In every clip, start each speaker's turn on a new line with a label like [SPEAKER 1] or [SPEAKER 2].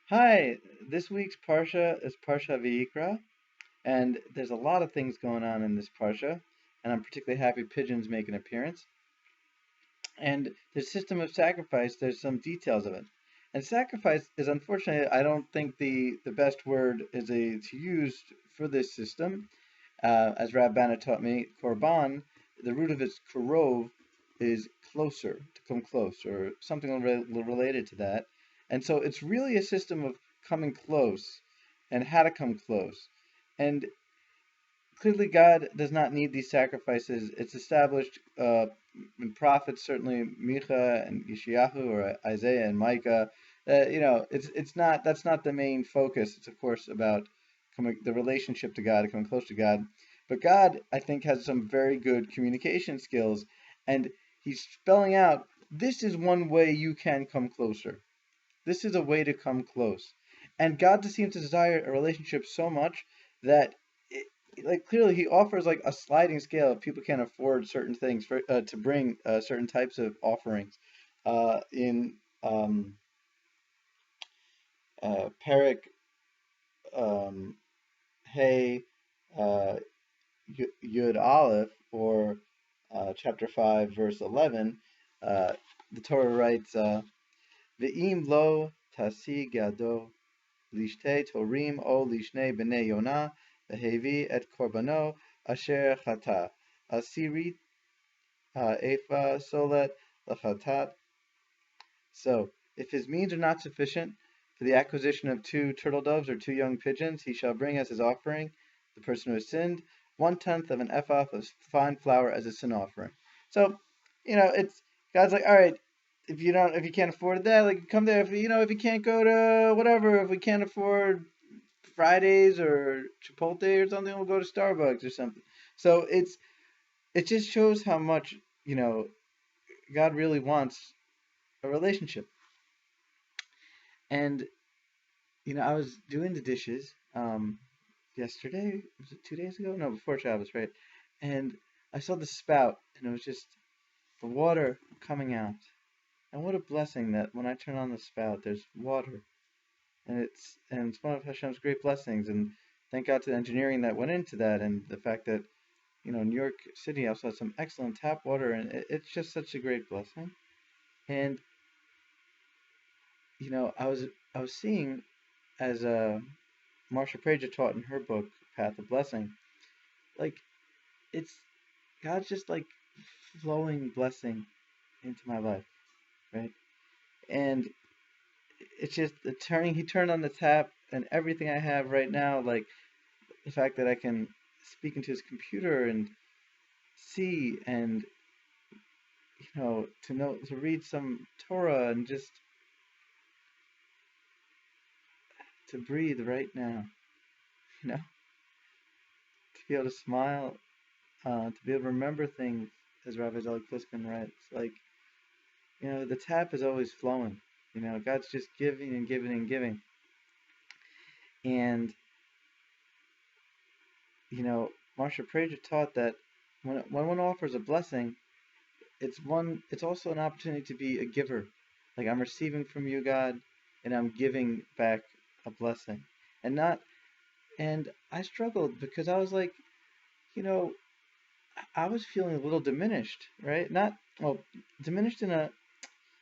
[SPEAKER 1] Hi, this week's Parsha is Parsha Vayikra, and there's a lot of things going on in this Parsha, and I'm particularly happy pigeons make an appearance. And the system of sacrifice, there's some details of it. And sacrifice is unfortunately, I don't think the best word to use for this system. As Rabbi Bannett taught me, korban, the root of its korov is closer, to come close, or something related to that. And so it's really a system of coming close and how to come close. And clearly, God does not need these sacrifices. It's established in prophets, certainly Micah and Yisheeyahu, or Isaiah and Micah. It's not that's not the main focus. It's of course about the relationship to God, coming close to God. But God, I think, has some very good communication skills, and He's spelling out this is one way you can come closer. This is a way to come close. And God just seems to desire a relationship so much that, clearly, He offers like a sliding scale if people can't afford certain things to bring certain types of offerings. In Perik Hey uh, Yud Aleph, or chapter 5, verse 11, the Torah writes, Ve'im lo tasi gado lishte torim o lishne b'nei Yonah v'hevi et korbano asher chata asirit ha'efa solet l'chatat. So, if his means are not sufficient for the acquisition of 2 turtle doves or 2 young pigeons, he shall bring as his offering, the person who has sinned, 1/10 of an ephah of fine flour as a sin offering. So, it's God's like, all right, if you can't afford that, like, come there. If you can't go to whatever, if we can't afford Fridays or Chipotle or something, we'll go to Starbucks or something. So it just shows how much God really wants a relationship. And I was doing the dishes yesterday. Was it 2 days ago? No, before Chavos, right? And I saw the spout, and it was just the water coming out. And what a blessing that when I turn on the spout, there's water, and it's one of Hashem's great blessings. And thank God to the engineering that went into that, and the fact that New York City also has some excellent tap water, and it's just such a great blessing. And I was seeing, as Marcia Prager taught in her book Path of Blessing, like, it's God's just like flowing blessing into my life, right? And it's just he turned on the tap, and everything I have right now, like the fact that I can speak into his computer and see, and to read some Torah, and just to breathe right now, to be able to smile, to be able to remember things, as Rabbi Zelig Pliskin writes, like, the tap is always flowing. God's just giving and giving and giving. And, Marcia Prager taught that when one offers a blessing, it's also an opportunity to be a giver. Like, I'm receiving from you, God, and I'm giving back a blessing. And I struggled because I was like, I was feeling a little diminished, right? Not, well, diminished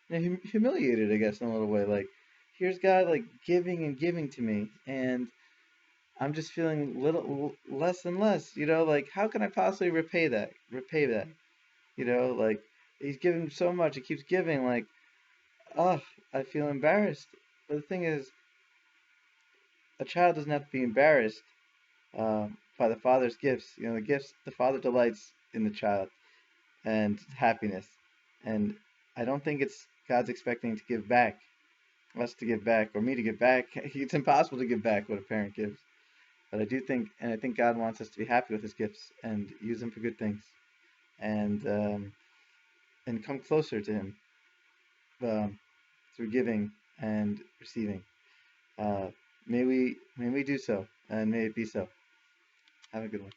[SPEAKER 1] humiliated, I guess, in a little way. Like, here's God, like, giving and giving to me, and I'm just feeling little less and less. Like, how can I possibly repay that? Like, he's giving so much, he keeps giving. Like, oh, I feel embarrassed. But the thing is, a child doesn't have to be embarrassed by the father's gifts. The father delights in the child and happiness. And I don't think it's God's expecting to give back, us to give back, or me to give back. It's impossible to give back what a parent gives. But I think God wants us to be happy with His gifts and use them for good things, and come closer to Him through giving and receiving. May we do so, and may it be so. Have a good one.